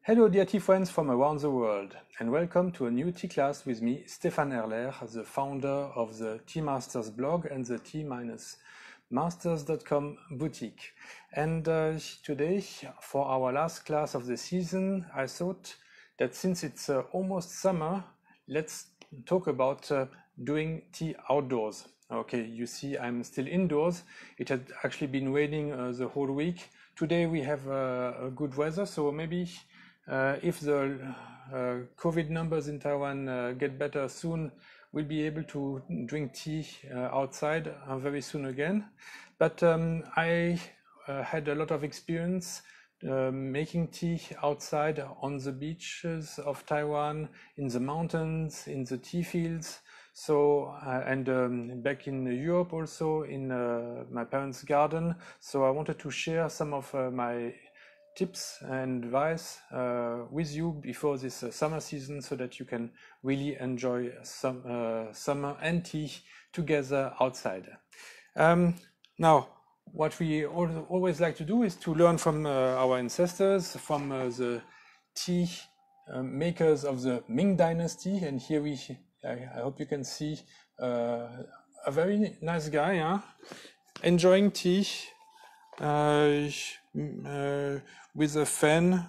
Hello dear tea friends from around the world, and welcome to a new tea class with me, Stéphane Erler, the founder of the Tea Masters blog and the tea-masters.com boutique. And today, for our last class of the season, I thought that since it's almost summer, let's talk about doing tea outdoors. Okay, you see I'm still indoors. It had actually been raining the whole week. Today we have a good weather, so maybe if the COVID numbers in Taiwan get better soon, we'll be able to drink tea outside very soon again. But I had a lot of experience making tea outside on the beaches of Taiwan, in the mountains, in the tea fields. So and back in Europe also, in my parents' garden. So I wanted to share some of my tips and advice with you before this summer season, so that you can really enjoy some summer and tea together outside. Now, what we always like to do is to learn from our ancestors, from the tea makers of the Ming Dynasty. And here I hope you can see a very nice guy, huh? Enjoying tea with a fan,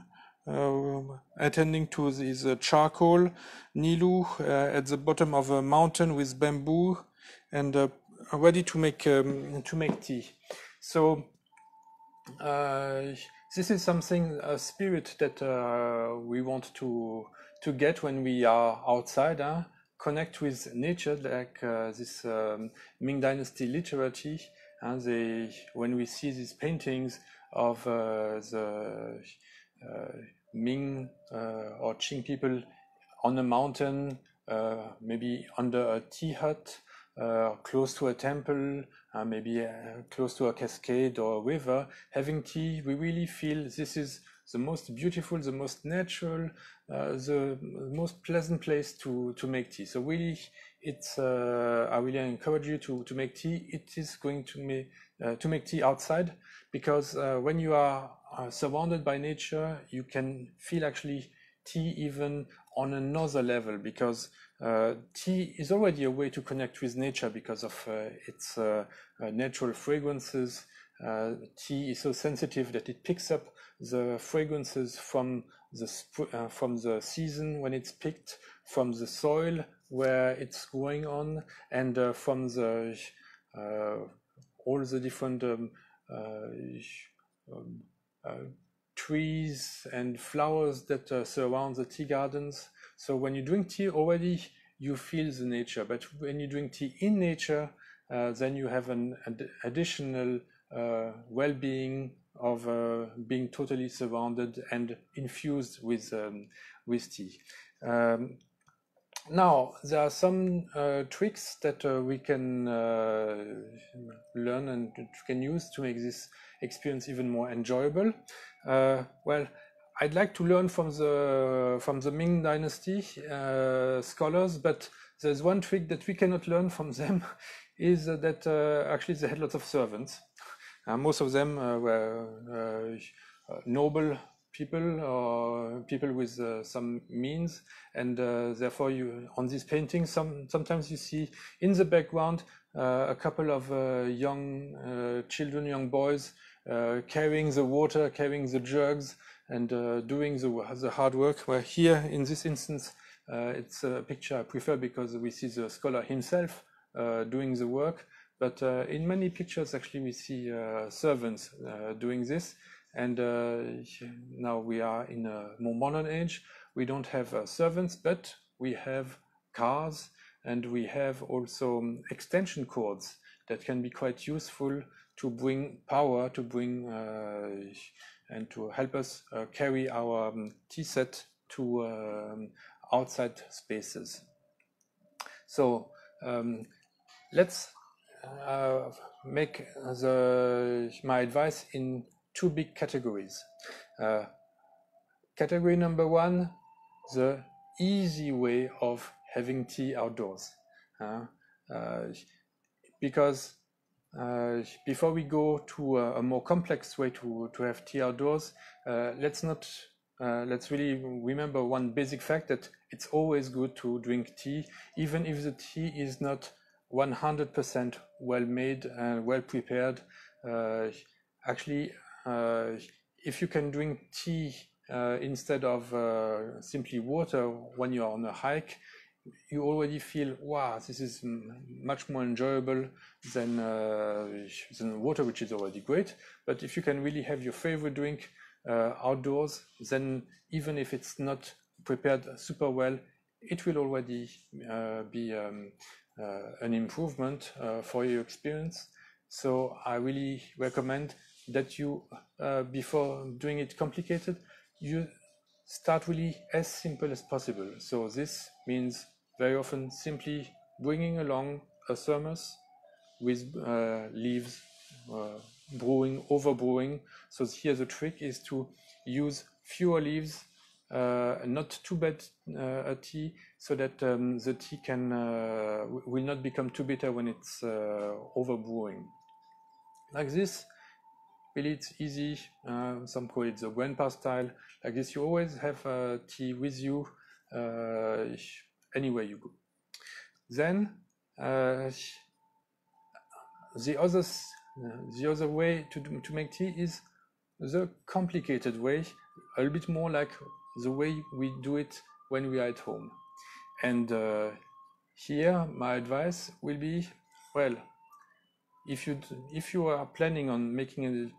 attending to this charcoal nilu at the bottom of a mountain with bamboo, and ready to make tea. So this is something, a spirit that we want to get when we are outside. Connect with nature, like this Ming Dynasty literature. And when we see these paintings of the Ming or Qing people on a mountain, maybe under a tea hut, close to a temple, maybe close to a cascade or a river, having tea, we really feel this is the most beautiful, the most natural, the most pleasant place to make tea. So really, I really encourage you to make tea. It is going to make tea outside, because when you are surrounded by nature, you can feel actually tea even on another level, because tea is already a way to connect with nature because of its natural fragrances. Tea is so sensitive that it picks up the fragrances from the season when it's picked, from the soil where it's growing on, and from the all the different trees and flowers that surround the tea gardens. So when you drink tea, already you feel the nature. But when you drink tea in nature, then you have an additional well-being of being totally surrounded and infused with tea. Now, there are some tricks that we can learn and can use to make this experience even more enjoyable. Well, I'd like to learn from the Ming Dynasty scholars, but there's one trick that we cannot learn from them, is that actually they had lots of servants. Most of them were noble people, or people with some means, and therefore on these paintings sometimes you see in the background a couple of young children, young boys, carrying the water, carrying the jugs, and doing the hard work. Where here in this instance it's a picture I prefer, because we see the scholar himself doing the work. But in many pictures, actually, we see servants doing this. And now we are in a more modern age. We don't have servants, but we have cars, and we have also extension cords that can be quite useful to bring power, to bring and to help us carry our tea set to outside spaces. So let's make my advice in two big categories. Category number one, the easy way of having tea outdoors. Because before we go to a more complex way to have tea outdoors, let's not let's really remember one basic fact, that it's always good to drink tea, even if the tea is not 100% well made and well prepared. Actually, if you can drink tea instead of simply water when you're on a hike, you already feel, wow, this is much more enjoyable than water, which is already great. But if you can really have your favorite drink outdoors, then even if it's not prepared super well, it will already be an improvement for your experience. So I really recommend that you, before doing it complicated, you start really as simple as possible. So this means very often simply bringing along a thermos with leaves, over brewing. So here the trick is to use fewer leaves, not too bad a tea, so that the tea can will not become too bitter when it's over brewing. Like this, really it's easy. Some call it the grandpa style. Like this, you always have tea with you anywhere you go. Then the other way to make tea is the complicated way, a little bit more like the way we do it when we are at home. And here my advice will be, well, if you are planning on making it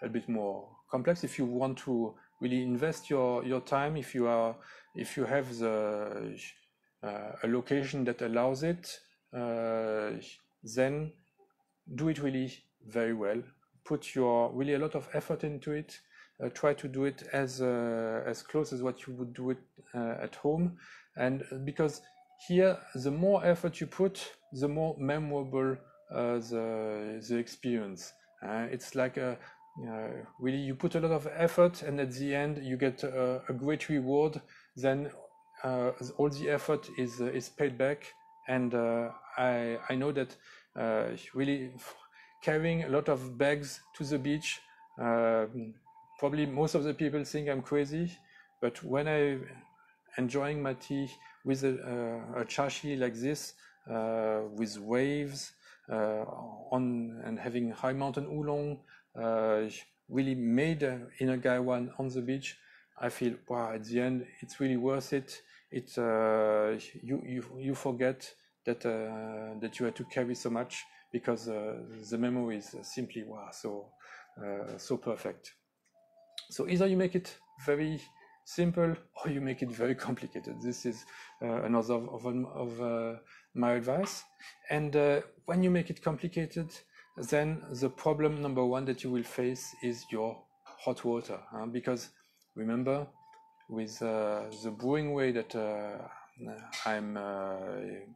a bit more complex, if you want to really invest your time, if you have the a location that allows it, then do it really very well. Put really a lot of effort into it. Try to do it as close as what you would do it at home, and because here the more effort you put, the more memorable the experience. It's like really you put a lot of effort, and at the end you get a great reward. Then all the effort is paid back, and I know that really carrying a lot of bags to the beach, probably most of the people think I'm crazy, but when I enjoying my tea with a chashi like this, with waves and having high mountain oolong, really made in a gaiwan on the beach, I feel, wow, at the end it's really worth it. It's you forget that you had to carry so much, because the memory is simply, wow, so perfect. So either you make it very simple or you make it very complicated. This is another of my advice. And when you make it complicated, then the problem number one that you will face is your hot water, because remember, with the brewing way that I'm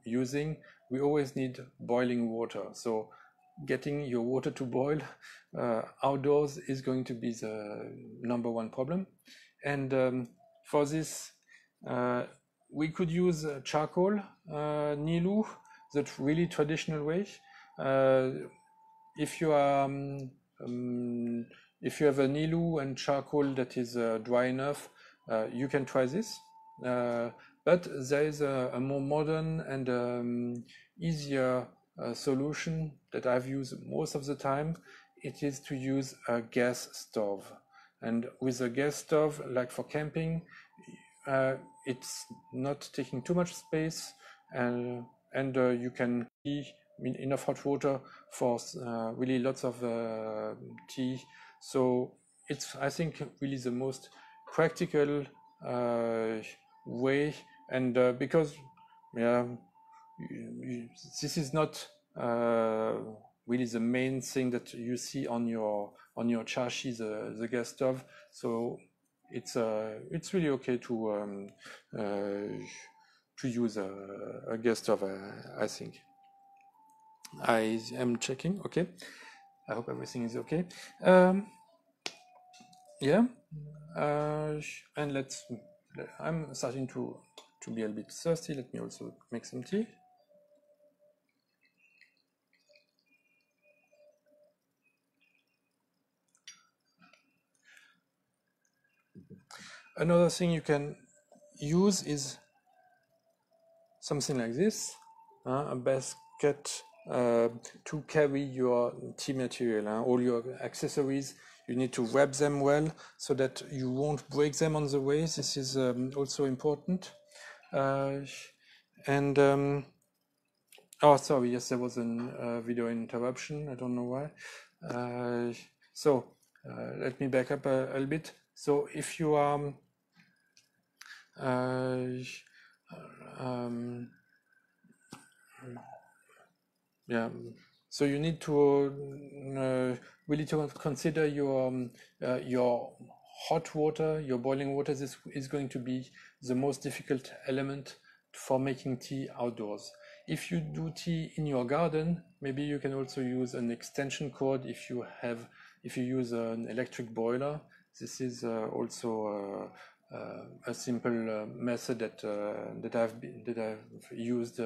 using, we always need boiling water. So getting your water to boil outdoors is going to be the number one problem. And for this, we could use charcoal, nilu, that really traditional way. If you are if you have a nilu and charcoal that is dry enough, you can try this. But there is a more modern and easier solution that I've used most of the time. It is to use a gas stove. And with a gas stove, like for camping, it's not taking too much space, and you can see enough hot water for really lots of tea. So it's, I think, really the most practical way, and because this is not really the main thing that you see on your chashi, the gas stove. So it's really okay to use a gas stove. I think I am checking. Okay, I hope everything is okay. Yeah, and I'm starting to be a bit thirsty. Let me also make some tea. Another thing you can use is something like this, a basket to carry your tea material, all your accessories. You need to wrap them well so that you won't break them on the way. This is also important. And oh, sorry, yes, there was a video interruption. I don't know why. So let me back up a little bit. So if you are yeah, so you need to really to consider your hot water, your boiling water. This is going to be the most difficult element for making tea outdoors. If you do tea in your garden, maybe you can also use an extension cord if you use an electric boiler. This is also a simple method that I've used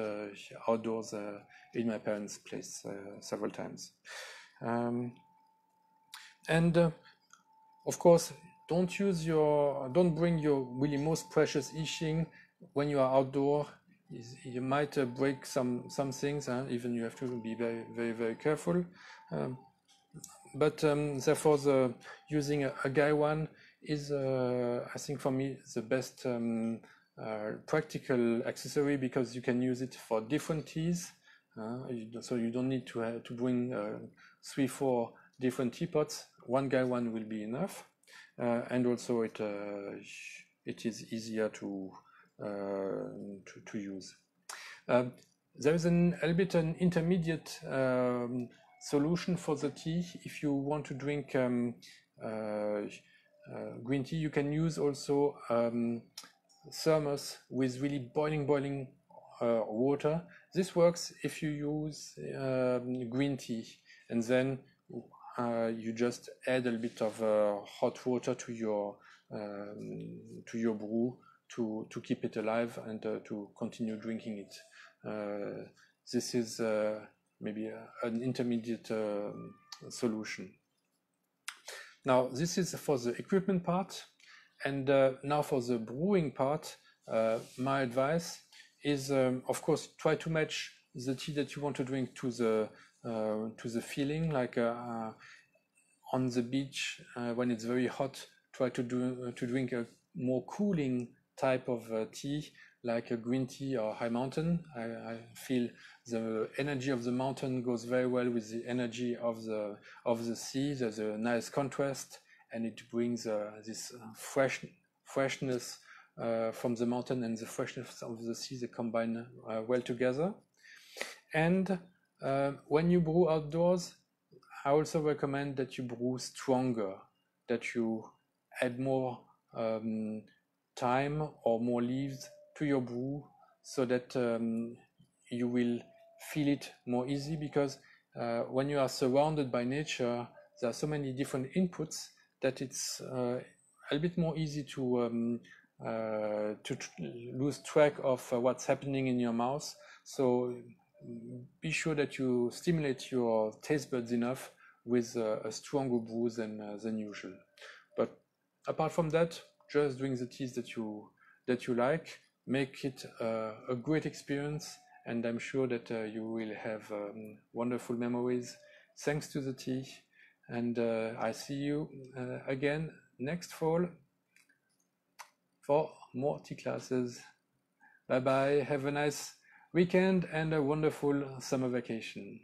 outdoors in my parents' place several times. Of course, don't bring your really most precious Yixing when you are outdoor. You might break some things, even you have to be very, very, very careful. But therefore, using a Gaiwan is, I think, for me, the best practical accessory, because you can use it for different teas. So you don't need to bring 3-4 different teapots. One Gaiwan will be enough, and also it is easier to use. There is a little bit an intermediate solution for the tea. If you want to drink green tea, you can use also thermos with really boiling water. This works if you use green tea, and then you just add a little bit of hot water to your brew to keep it alive and to continue drinking it. This is maybe an intermediate solution. Now, this is for the equipment part, and now for the brewing part, my advice is, of course, try to match the tea that you want to drink to the feeling. Like on the beach when it's very hot, try to drink a more cooling type of tea, like a green tea or high mountain. I feel the energy of the mountain goes very well with the energy of the sea. There's a nice contrast, and it brings this freshness from the mountain and the freshness of the sea. They combine well together. And when you brew outdoors, I also recommend that you brew stronger, that you add more thyme or more leaves to your brew, so that you will feel it more easy, because when you are surrounded by nature, there are so many different inputs that it's a bit more easy to lose track of what's happening in your mouth. So be sure that you stimulate your taste buds enough with a stronger brew than usual. But apart from that, just drink the teas that you like. Make it a great experience, and I'm sure that you will have wonderful memories thanks to the tea. And I see you again next fall for more tea classes. Bye bye. Have a nice weekend and a wonderful summer vacation.